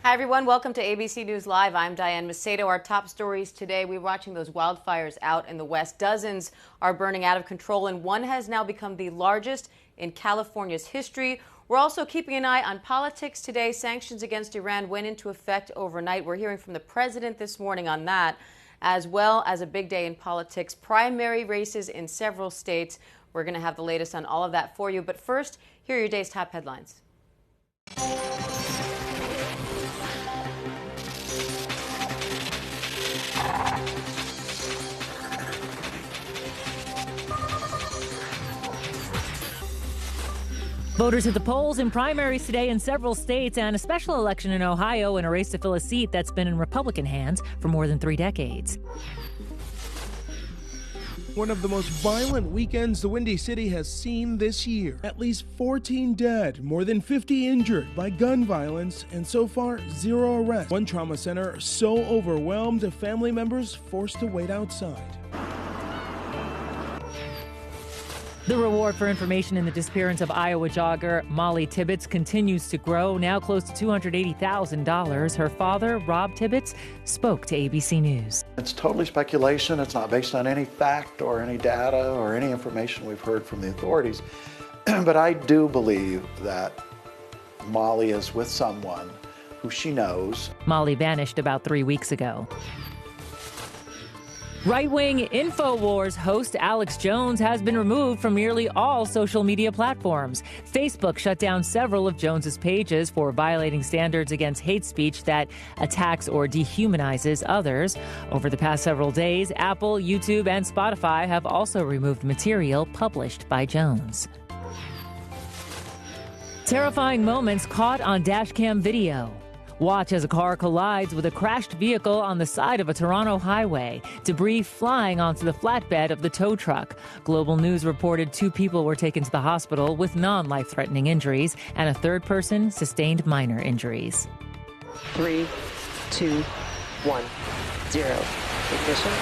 Hi, everyone. Welcome to ABC News Live. I'm Diane Macedo. Our top stories today, we're watching those wildfires out in the West. Dozens are burning out of control, and one has now become the largest in California's history. We're also keeping an eye on politics today. Sanctions against Iran went into effect overnight. We're hearing from the president this morning on that, as well as a big day in politics. Primary races in several states. We're going to have the latest on all of that for you. But first, here are your day's top headlines. Voters at the polls in primaries today in several states and a special election in Ohio in a race to fill a seat that's been in Republican hands for more than 3 decades. One of the most violent weekends the Windy City has seen this year. At least 14 dead, more than 50 injured by gun violence, and so far, 0 arrests. One trauma center so overwhelmed, family members forced to wait outside. The reward for information in the disappearance of Iowa jogger Molly Tibbetts continues to grow, now close to $280,000. Her father, Rob Tibbetts, spoke to ABC News. It's totally speculation. It's not based on any fact or any data or any information we've heard from the authorities. But I do believe that Molly is with someone who she knows. Molly vanished about 3 weeks ago. Right-wing InfoWars host Alex Jones has been removed from nearly all social media platforms. Facebook shut down several of Jones's pages for violating standards against hate speech that attacks or dehumanizes others. Over the past several days, Apple, YouTube, and Spotify have also removed material published by Jones. Terrifying moments caught on dashcam video. Watch as a car collides with a crashed vehicle on the side of a Toronto highway. Debris flying onto the flatbed of the tow truck. Global News reported 2 people were taken to the hospital with non-life-threatening injuries, and a third person sustained minor injuries. 3, 2, 1, 0. Ignition.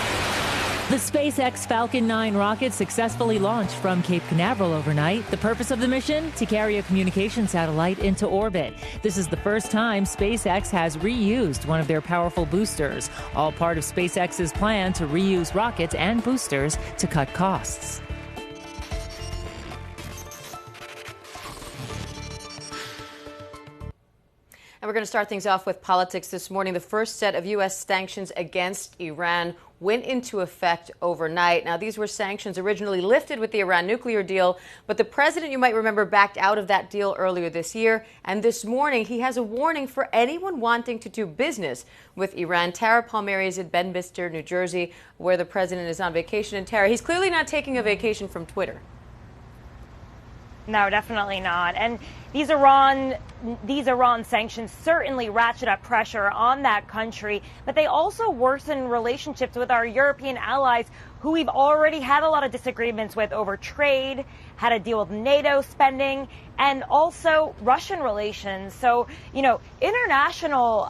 The SpaceX Falcon 9 rocket successfully launched from Cape Canaveral overnight. The purpose of the mission? To carry a communication satellite into orbit. This is the first time SpaceX has reused one of their powerful boosters, all part of SpaceX's plan to reuse rockets and boosters to cut costs. And we're going to start things off with politics this morning. The first set of U.S. sanctions against Iran went into effect overnight. Now, these were sanctions originally lifted with the Iran nuclear deal, but the president, you might remember, backed out of that deal earlier this year. And this morning, he has a warning for anyone wanting to do business with Iran. Tara Palmieri is in Bedminster, New Jersey, where the president is on vacation. And Tara, he's clearly not taking a vacation from Twitter. No, definitely not. And these Iran sanctions certainly ratchet up pressure on that country, but they also worsen relationships with our European allies who we've already had a lot of disagreements with over trade, had to deal with NATO spending, and also Russian relations. So, international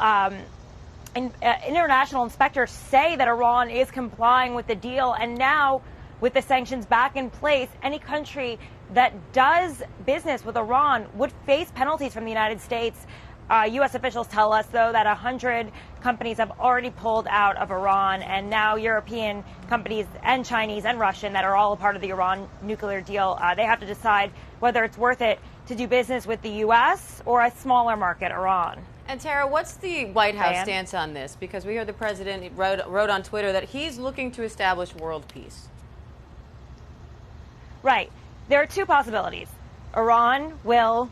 inspectors say that Iran is complying with the deal, and now with the sanctions back in place, any country that does business with Iran would face penalties from the United States. U.S. officials tell us, though, that 100 companies have already pulled out of Iran, and now European companies and Chinese and Russian that are all a part of the Iran nuclear deal, they have to decide whether it's worth it to do business with the U.S. or a smaller market, Iran. And Tara, what's the White House stance on this? Because we heard the president wrote on Twitter that he's looking to establish world peace. Right. There are 2 possibilities. Iran will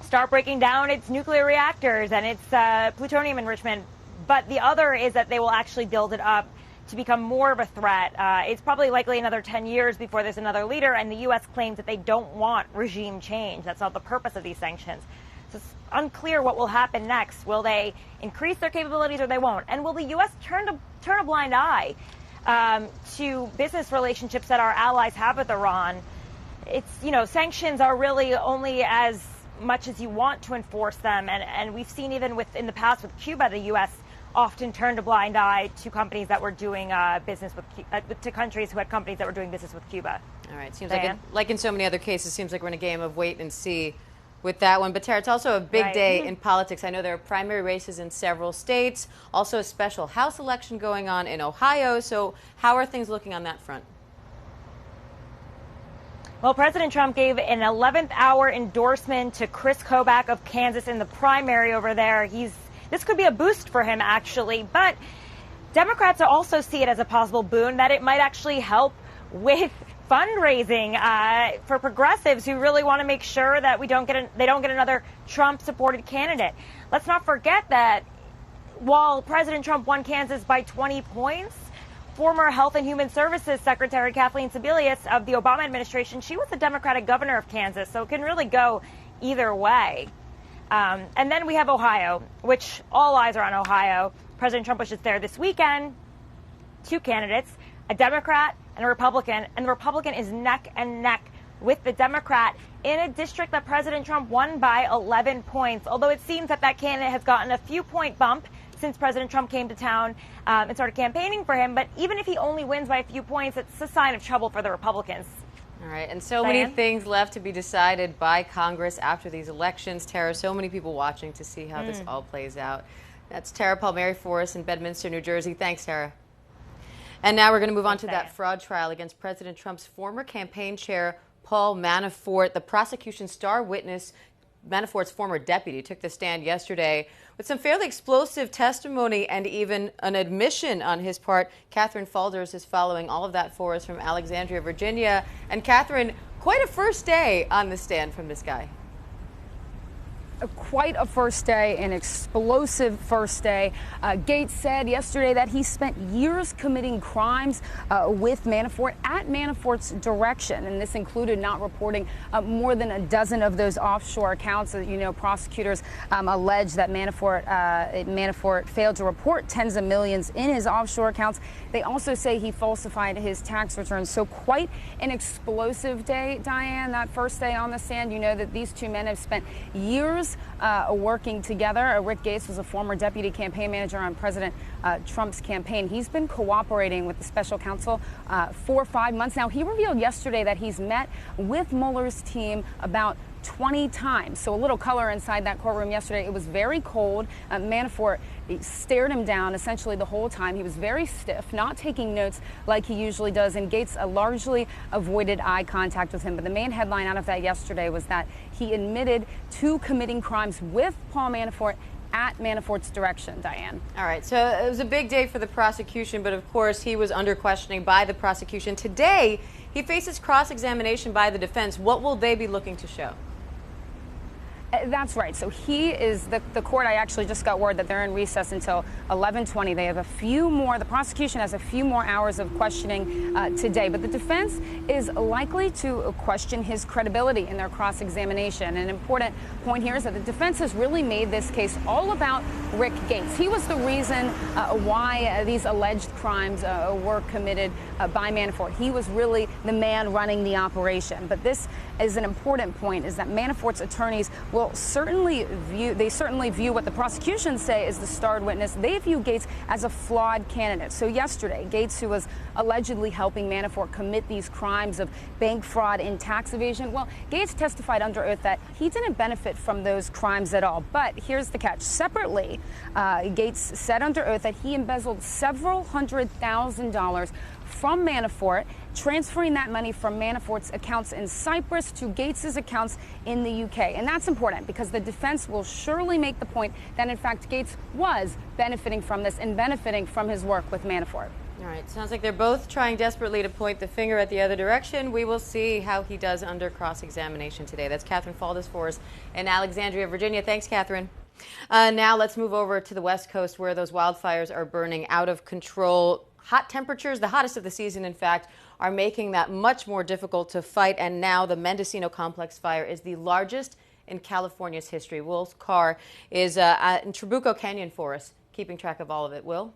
start breaking down its nuclear reactors and its plutonium enrichment, but the other is that they will actually build it up to become more of a threat. It's probably likely another 10 years before there's another leader, and the U.S. claims that they don't want regime change. That's not the purpose of these sanctions. So it's unclear what will happen next. Will they increase their capabilities or they won't? And will the U.S. turn a blind eye to business relationships that our allies have with Iran? It's, sanctions are really only as much as you want to enforce them. And we've seen even in the past with Cuba, the U.S. often turned a blind eye to companies that were doing business to countries who had companies that were doing business with Cuba. All right. Seems Diane? like in so many other cases, seems like we're in a game of wait and see with that one. But Tara, it's also a big Right. day in politics. I know there are primary races in several states, also a special House election going on in Ohio. So how are things looking on that front? Well, President Trump gave an 11th hour endorsement to Chris Kobach of Kansas in the primary over there. This could be a boost for him, actually. But Democrats also see it as a possible boon, that it might actually help with fundraising for progressives who really want to make sure that they don't get another Trump-supported candidate. Let's not forget that while President Trump won Kansas by 20 points, former Health and Human Services Secretary Kathleen Sebelius of the Obama administration, she was the Democratic governor of Kansas, so it can really go either way. And then we have Ohio, which all eyes are on Ohio. President Trump was just there this weekend. Two candidates, a Democrat and a Republican, and the Republican is neck and neck with the Democrat in a district that President Trump won by 11 points, although it seems that candidate has gotten a few-point bump since President Trump came to town and started campaigning for him. But even if he only wins by a few points, it's a sign of trouble for the Republicans. All right, and so many things left to be decided by Congress after these elections. Tara, so many people watching to see how this all plays out. That's Tara Palmieri for us in Bedminster, New Jersey. Thanks, Tara. And now we're going to move on to that fraud trial against President Trump's former campaign chair, Paul Manafort. The prosecution's star witness, Manafort's former deputy, took the stand yesterday with some fairly explosive testimony and even an admission on his part. Catherine Falders is following all of that for us from Alexandria, Virginia. And Catherine, quite a first day on the stand from this guy. Quite a first day, an explosive first day. Gates said yesterday that he spent years committing crimes with Manafort at Manafort's direction, and this included not reporting more than a dozen of those offshore accounts. You know, prosecutors allege that Manafort failed to report tens of millions in his offshore accounts. They also say he falsified his tax returns. So quite an explosive day, Diane, that first day on the stand. You know that these two men have spent years working together. Rick Gates was a former deputy campaign manager on President Trump's campaign. He's been cooperating with the special counsel for 5 months now. He revealed yesterday that he's met with Mueller's team about 20 times. So a little color inside that courtroom yesterday. It was very cold. Manafort stared him down essentially the whole time. He was very stiff, not taking notes like he usually does, and Gates largely avoided eye contact with him. But the main headline out of that yesterday was that he admitted to committing crimes with Paul Manafort at Manafort's direction, Diane. All right, so it was a big day for the prosecution, but of course he was under questioning by the prosecution. Today, he faces cross-examination by the defense. What will they be looking to show? That's right. So he is the court. I actually just got word that they're in recess until 11:20. They have a few more. The prosecution has a few more hours of questioning today, but the defense is likely to question his credibility in their cross-examination. An important point here is that the defense has really made this case all about Rick Gates. He was the reason why these alleged crimes were committed by Manafort. He was really the man running the operation. But this is an important point: is that Manafort's attorneys will certainly view what the prosecution say is the starred witness. They view Gates as a flawed candidate. So yesterday, Gates, who was allegedly helping Manafort commit these crimes of bank fraud and tax evasion, well, Gates testified under oath that he didn't benefit from those crimes at all. But here's the catch. Separately, Gates said under oath that he embezzled several $100,000 from Manafort, transferring that money from Manafort's accounts in Cyprus to Gates's accounts in the UK. And that's important because the defense will surely make the point that, in fact, Gates was benefiting from this and benefiting from his work with Manafort. All right, sounds like they're both trying desperately to point the finger at the other direction. We will see how he does under cross-examination today. That's Catherine Falders for us in Alexandria, Virginia. Thanks, Catherine. Now let's move over to the West Coast, where those wildfires are burning out of control. Hot temperatures, the hottest of the season, in fact, are making that much more difficult to fight. And now the Mendocino Complex fire is the largest in California's history. Will Carr is in Trabuco Canyon for us, keeping track of all of it. Will?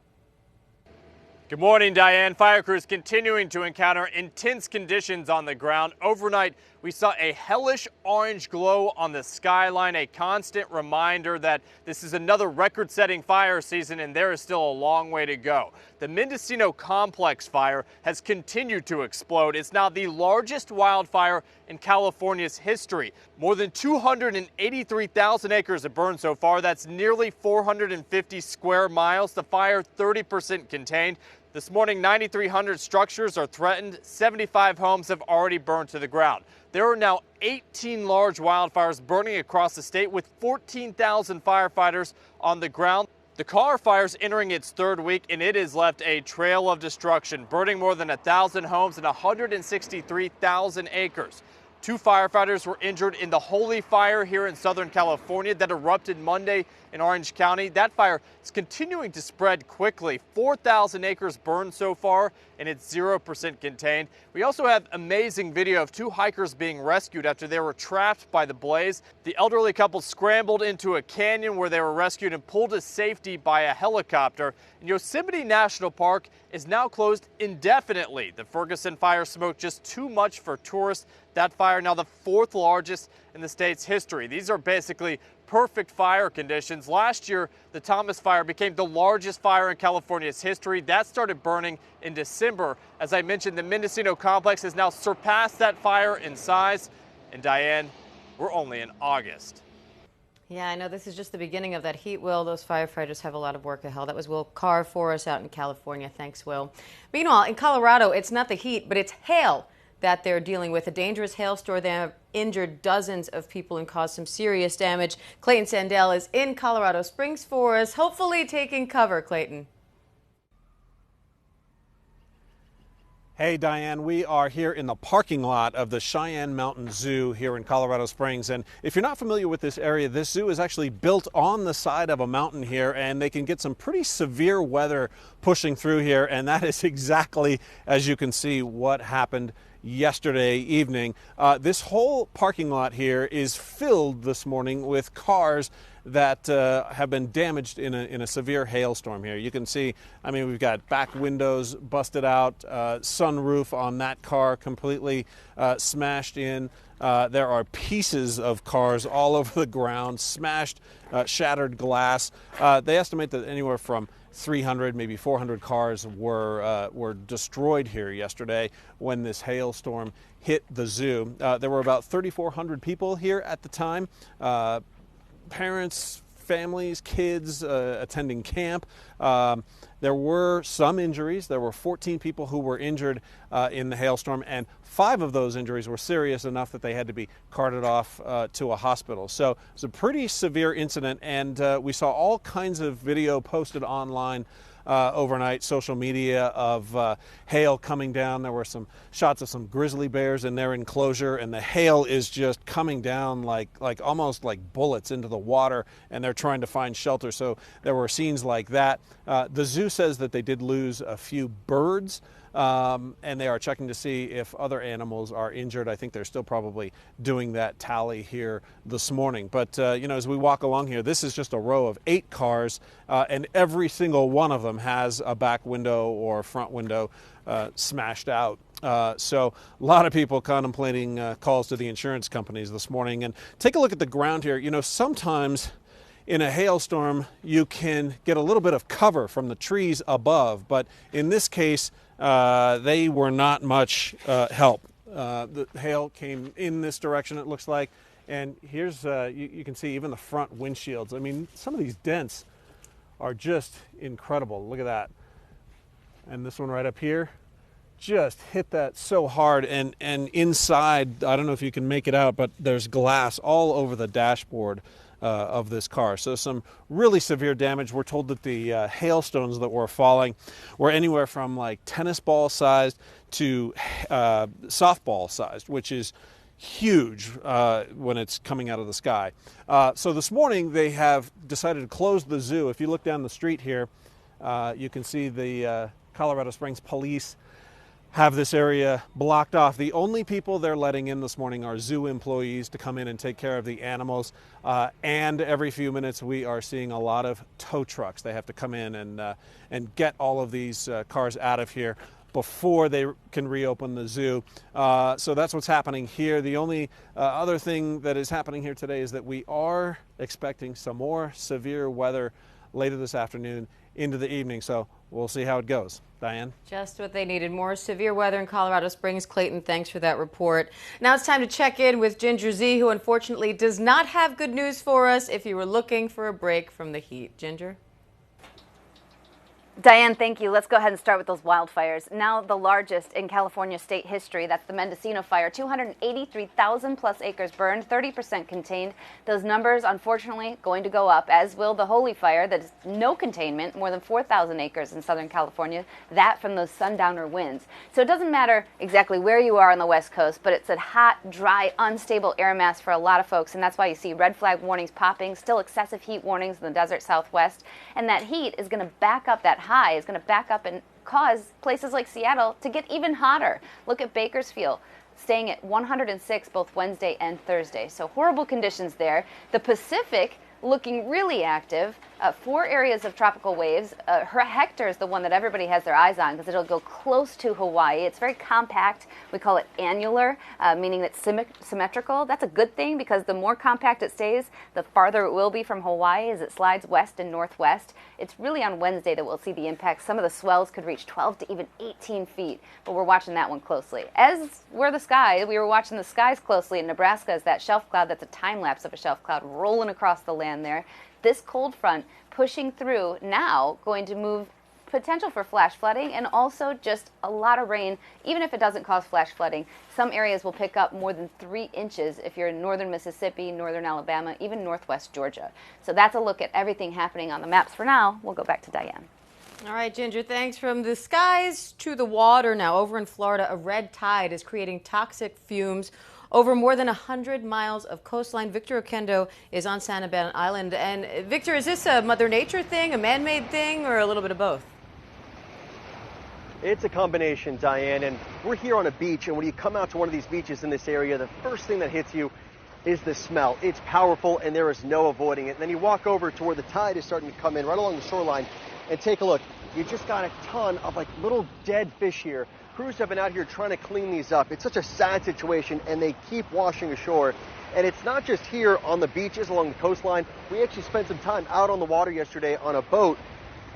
Good morning, Diane. Fire crews continuing to encounter intense conditions on the ground. Overnight, we saw a hellish orange glow on the skyline, a constant reminder that this is another record-setting fire season and there is still a long way to go. The Mendocino Complex fire has continued to explode. It's now the largest wildfire in California's history. More than 283,000 acres have burned so far. That's nearly 450 square miles. The fire 30% contained. This morning, 9,300 structures are threatened. 75 homes have already burned to the ground. There are now 18 large wildfires burning across the state with 14,000 firefighters on the ground. The Carr fire's entering its third week, and it has left a trail of destruction, burning more than 1,000 homes and 163,000 acres. 2 firefighters were injured in the Holy Fire here in Southern California that erupted Monday in Orange County. That fire is continuing to spread quickly. 4,000 acres burned so far, and it's 0% contained. We also have amazing video of 2 hikers being rescued after they were trapped by the blaze. The elderly couple scrambled into a canyon where they were rescued and pulled to safety by a helicopter. And Yosemite National Park is now closed indefinitely. The Ferguson fire smoked just too much for tourists. That fire now the 4th largest in the state's history. These are basically perfect fire conditions. Last year, the Thomas Fire became the largest fire in California's history. That started burning in December. As I mentioned, the Mendocino Complex has now surpassed that fire in size. And Diane, we're only in August. Yeah, I know this is just the beginning of that heat, Will. Those firefighters have a lot of work ahead. That was Will Carr for us out in California. Thanks, Will. Meanwhile, in Colorado, it's not the heat, but it's hail that they're dealing with. A dangerous hailstorm that have injured dozens of people and caused some serious damage. Clayton Sandell is in Colorado Springs for us, hopefully taking cover. Clayton. Hey, Diane, we are here in the parking lot of the Cheyenne Mountain Zoo here in Colorado Springs. And if you're not familiar with this area, this zoo is actually built on the side of a mountain here, and they can get some pretty severe weather pushing through here. And that is exactly, as you can see, what happened yesterday evening. This whole parking lot here is filled this morning with cars that have been damaged in a severe hailstorm here. You can see, I mean, we've got back windows busted out, sunroof on that car completely smashed in. There are pieces of cars all over the ground, smashed, shattered glass. They estimate that anywhere from 300, maybe 400 cars were destroyed here yesterday when this hailstorm hit the zoo. There were about 3,400 people here at the time. Parents, families, kids attending camp. There were some injuries. There were 14 people who were injured in the hailstorm, and 5 of those injuries were serious enough that they had to be carted off to a hospital. So it was a pretty severe incident, and we saw all kinds of video posted online overnight, social media of hail coming down. There were some shots of some grizzly bears in their enclosure, and the hail is just coming down like almost like bullets into the water, and they're trying to find shelter. So there were scenes like that. The zoo says that they did lose a few birds, and they are checking to see if other animals are injured. I think they're still probably doing that tally here this morning. But, you know, as we walk along here, this is just a row of 8 cars, and every single one of them has a back window or front window smashed out. So a lot of people contemplating calls to the insurance companies this morning. And take a look at the ground here. You know, sometimes in a hailstorm, you can get a little bit of cover from the trees above, but in this case, they were not much help. The hail came in this direction, it looks like, and here's, you can see even the front windshields. I mean, some of these dents are just incredible. Look at that. And this one right up here just hit that so hard, and inside, I don't know if you can make it out, but there's glass all over the dashboard of this car. So some really severe damage. We're told that the hailstones that were falling were anywhere from like tennis ball sized to softball sized, which is huge when it's coming out of the sky. So this morning they have decided to close the zoo. If you look down the street here, you can see the Colorado Springs police have this area blocked off. The only people they're letting in this morning are zoo employees to come in and take care of the animals. And every few minutes we are seeing a lot of tow trucks. They have to come in and get all of these cars out of here. before they can reopen the zoo. So that's what's happening here. The only other thing that is happening here today is that we are expecting some more severe weather later this afternoon into the evening. So we'll see how it goes. Diane? Just what they needed. More severe weather in Colorado Springs. Clayton, thanks for that report. Now it's time to check in with Ginger Z, who unfortunately does not have good news for us if you were looking for a break from the heat. Ginger? Diane, thank you. Let's go ahead and start with those wildfires. Now the largest in California state history. That's the Mendocino Fire. 283,000 plus acres burned, 30% contained. Those numbers, unfortunately, going to go up, as will the Holy Fire. That is no containment, more than 4,000 acres in Southern California. That from those sundowner winds. So it doesn't matter exactly where you are on the West Coast, but it's a hot, dry, unstable air mass for a lot of folks. And that's why you see red flag warnings popping, still excessive heat warnings in the desert Southwest. And that heat is going to back up, that high is going to back up and cause places like Seattle to get even hotter. Look at Bakersfield, staying at 106 both Wednesday and Thursday. So horrible conditions there. The Pacific looking really active. 4 areas of tropical waves. Hector is the one that everybody has their eyes on because it'll go close to Hawaii. It's very compact. We call it annular, meaning it's symmetrical. That's a good thing because the more compact it stays, the farther it will be from Hawaii as it slides west and northwest. It's really on Wednesday that we'll see the impact. Some of the swells could reach 12 to even 18 feet, but we're watching that one closely. As were the skies, we were watching the skies closely in Nebraska as that shelf cloud, that's a time lapse of a shelf cloud rolling across the land there. This cold front pushing through now, going to move potential for flash flooding and also just a lot of rain. Even if it doesn't cause flash flooding, some areas will pick up more than 3 inches if you're in northern Mississippi, northern Alabama, even northwest Georgia. So that's a look at everything happening on the maps for now. We'll go back to Diane. All right, Ginger, thanks. From the skies to the water now. Over in Florida, a red tide is creating toxic fumes over more than 100 miles of coastline. Victor Oquendo is on Sanibel Island. And Victor, is this a Mother Nature thing, a man-made thing, or a little bit of both? It's a combination, Diane, and we're here on a beach, and when you come out to one of these beaches in this area, the first thing that hits you is the smell. It's powerful, and there is no avoiding it. And then you walk over to where the tide is starting to come in, right along the shoreline, and take a look. You just got a ton of like little dead fish here. Crews have been out here trying to clean these up. It's such a sad situation, and they keep washing ashore. And it's not just here on the beaches along the coastline. We actually spent some time out on the water yesterday on a boat,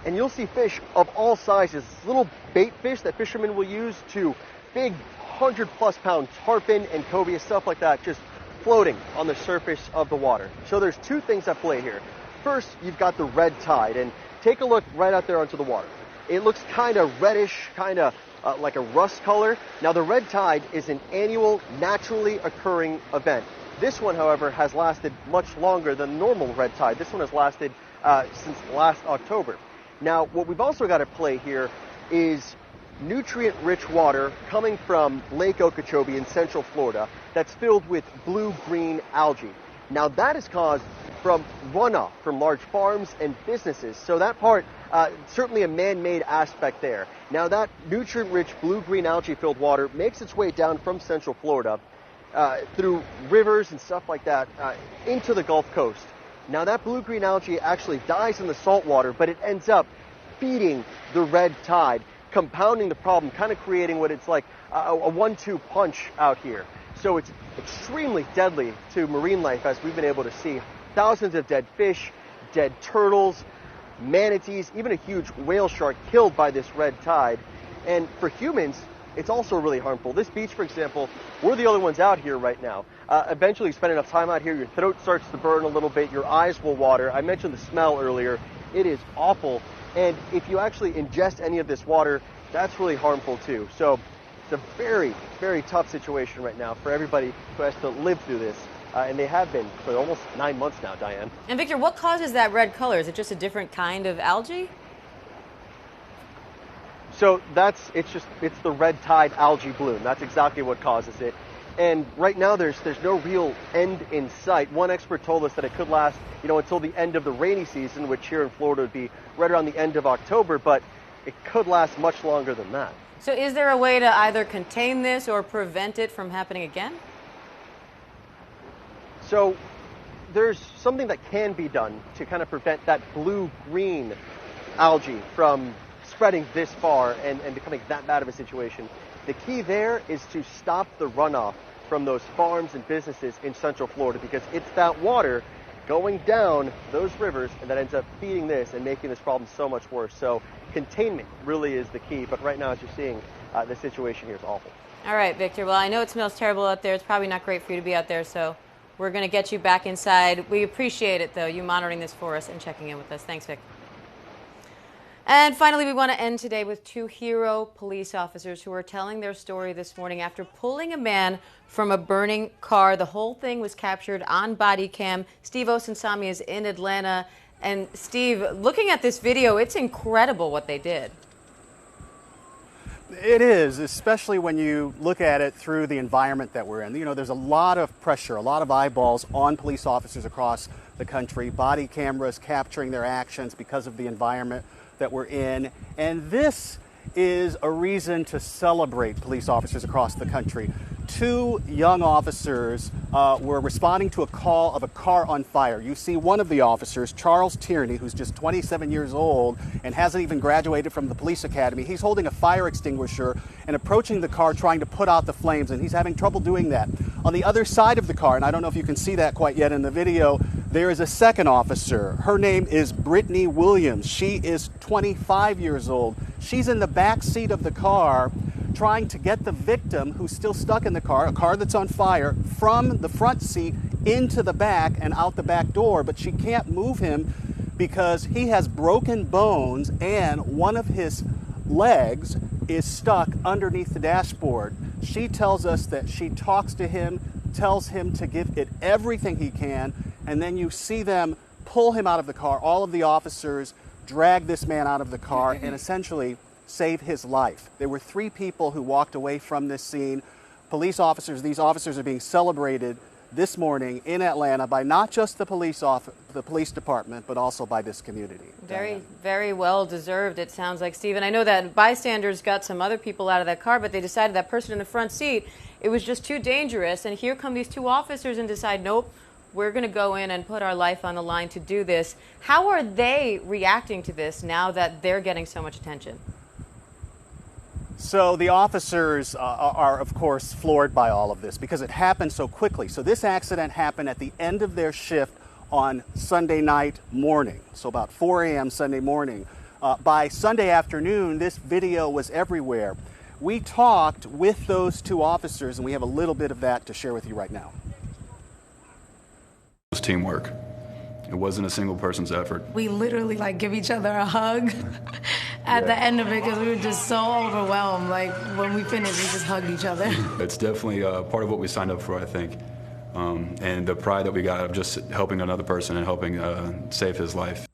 and you'll see fish of all sizes. Little bait fish that fishermen will use to big 100-plus pound tarpon and cobia, stuff like that, just floating on the surface of the water. So there's 2 things at play here. First, you've got the red tide, and take a look right out there onto the water. It looks kind of reddish, kind of like a rust color. Now, the red tide is an annual, naturally occurring event. This one, however, has lasted much longer than normal red tide. This one has lasted since last October. Now, what we've also got at play here is nutrient-rich water coming from Lake Okeechobee in central Florida that's filled with blue-green algae. Now, that is caused from runoff from large farms and businesses. So that part, certainly a man-made aspect there. Now, that nutrient-rich blue-green algae-filled water makes its way down from central Florida through rivers and stuff like that into the Gulf Coast. Now, that blue-green algae actually dies in the salt water, but it ends up feeding the red tide, compounding the problem, kind of creating what it's like a 1-2 punch out here. So it's extremely deadly to marine life, as we've been able to see. Thousands of dead fish, dead turtles, manatees, even a huge whale shark killed by this red tide. And for humans, it's also really harmful. This beach, for example, we're the only ones out here right now. Eventually, you spend enough time out here, your throat starts to burn a little bit, your eyes will water. I mentioned the smell earlier. It is awful. And if you actually ingest any of this water, that's really harmful too. So it's a very, very tough situation right now for everybody who has to live through this. And they have been for almost 9 months now, Diane. And Victor, what causes that red color? Is it just a different kind of algae? So it's the red tide algae bloom. That's exactly what causes it. And right now there's no real end in sight. One expert told us that it could last, until the end of the rainy season, which here in Florida would be right around the end of October, but it could last much longer than that. So is there a way to either contain this or prevent it from happening again? So there's something that can be done to kind of prevent that blue-green algae from spreading this far and becoming that bad of a situation. The key there is to stop the runoff from those farms and businesses in Central Florida, because it's that water going down those rivers and that ends up feeding this and making this problem so much worse. So containment really is the key. But right now, as you're seeing, the situation here is awful. All right, Victor. Well, I know it smells terrible out there. It's probably not great for you to be out there, so we're going to get you back inside. We appreciate it, though, you monitoring this for us and checking in with us. Thanks, Vic. And finally, we want to end today with two hero police officers who are telling their story this morning after pulling a man from a burning car. The whole thing was captured on body cam. Steve Osunsami is in Atlanta. And Steve, looking at this video, it's incredible what they did. It is, especially when you look at it through the environment that we're in. You know, there's a lot of pressure, a lot of eyeballs on police officers across the country, body cameras capturing their actions because of the environment that we're in. And this is a reason to celebrate police officers across the country. Two young officers were responding to a call of a car on fire. You see one of the officers, Charles Tierney, who's just 27 years old and hasn't even graduated from the police academy. He's holding a fire extinguisher and approaching the car trying to put out the flames, and he's having trouble doing that. On the other side of the car, and I don't know if you can see that quite yet in the video, there is a second officer. Her name is Brittany Williams. She is 25 years old. She's in the back seat of the car trying to get the victim, who's still stuck in the car, a car that's on fire, from the front seat into the back and out the back door. But she can't move him because he has broken bones and one of his legs is stuck underneath the dashboard. She tells us that she talks to him, tells him to give it everything he can, and then you see them pull him out of the car. All of the officers drag this man out of the car and essentially save his life. There were 3 people who walked away from this scene. Police officers, these officers are being celebrated this morning in Atlanta by not just the police department, but also by this community. Very well deserved, it sounds like, Steve. And I know that bystanders got some other people out of that car, but they decided that person in the front seat, it was just too dangerous. And here come these 2 officers and decide, nope, we're going to go in and put our life on the line to do this. How are they reacting to this now that they're getting so much attention? So the officers are, of course, floored by all of this because it happened so quickly. So this accident happened at the end of their shift on Sunday night morning, so about 4 a.m. Sunday morning. By Sunday afternoon, this video was everywhere. We talked with those 2 officers, and we have a little bit of that to share with you right now. It was teamwork. It wasn't a single person's effort. We literally give each other a hug at the end of it because we were just so overwhelmed. When we finished, we just hugged each other. It's definitely part of what we signed up for, I think. And the pride that we got of just helping another person and helping save his life.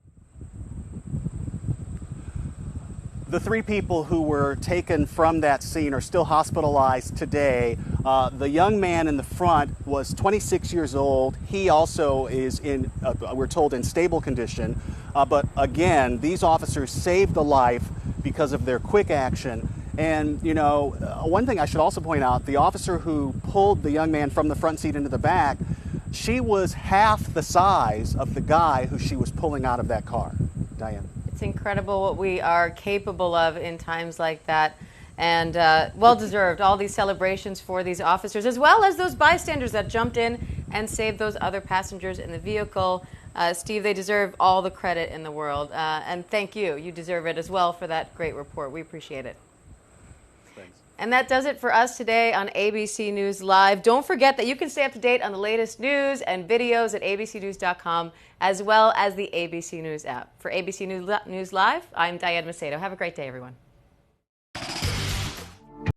The 3 people who were taken from that scene are still hospitalized today. The young man in the front was 26 years old. He also is in, we're told, in stable condition. But again, these officers saved a life because of their quick action. And, you know, one thing I should also point out, the officer who pulled the young man from the front seat into the back, she was half the size of the guy who she was pulling out of that car. Diane. It's incredible what we are capable of in times like that. And well-deserved, all these celebrations for these officers, as well as those bystanders that jumped in and saved those other passengers in the vehicle. Steve, they deserve all the credit in the world. And thank you. You deserve it as well for that great report. We appreciate it. Thanks. And that does it for us today on ABC News Live. Don't forget that you can stay up to date on the latest news and videos at abcnews.com, as well as the ABC News app. For ABC News Live, I'm Diane Macedo. Have a great day, everyone.